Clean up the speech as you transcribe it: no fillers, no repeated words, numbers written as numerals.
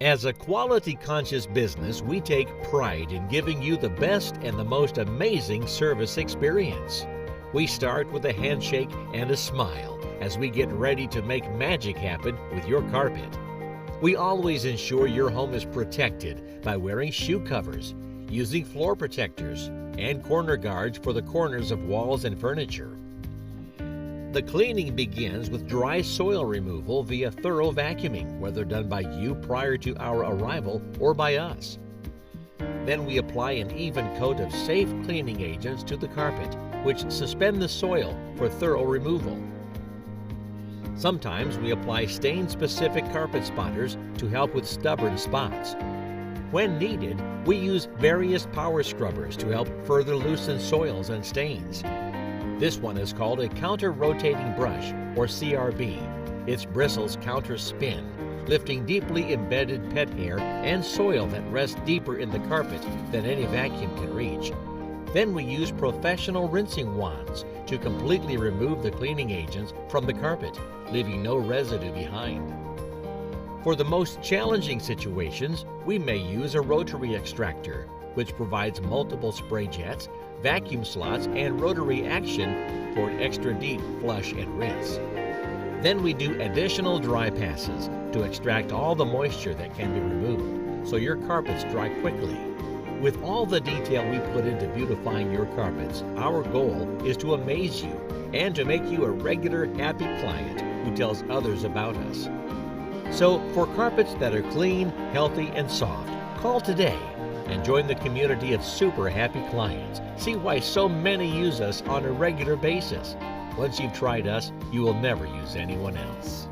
As a quality-conscious business, we take pride in giving you the best and the most amazing service experience. We start with a handshake and a smile as we get ready to make magic happen with your carpet. We always ensure your home is protected by wearing shoe covers, using floor protectors, and corner guards for the corners of walls and furniture. The cleaning begins with dry soil removal via thorough vacuuming, whether done by you prior to our arrival or by us. Then we apply an even coat of safe cleaning agents to the carpet, which suspend the soil for thorough removal. Sometimes we apply stain-specific carpet spotters to help with stubborn spots. When needed, we use various power scrubbers to help further loosen soils and stains. This one is called a counter-rotating brush, or CRB. Its bristles counter-spin, lifting deeply embedded pet hair and soil that rests deeper in the carpet than any vacuum can reach. Then we use professional rinsing wands to completely remove the cleaning agents from the carpet, leaving no residue behind. For the most challenging situations, we may use a rotary extractor, which provides multiple spray jets, vacuum slots, and rotary action for an extra deep flush and rinse. Then we do additional dry passes to extract all the moisture that can be removed, so your carpets dry quickly. With all the detail we put into beautifying your carpets, our goal is to amaze you and to make you a regular, happy client who tells others about us. So, for carpets that are clean, healthy, and soft, call today and join the community of super happy clients. See why so many use us on a regular basis. Once you've tried us, you will never use anyone else.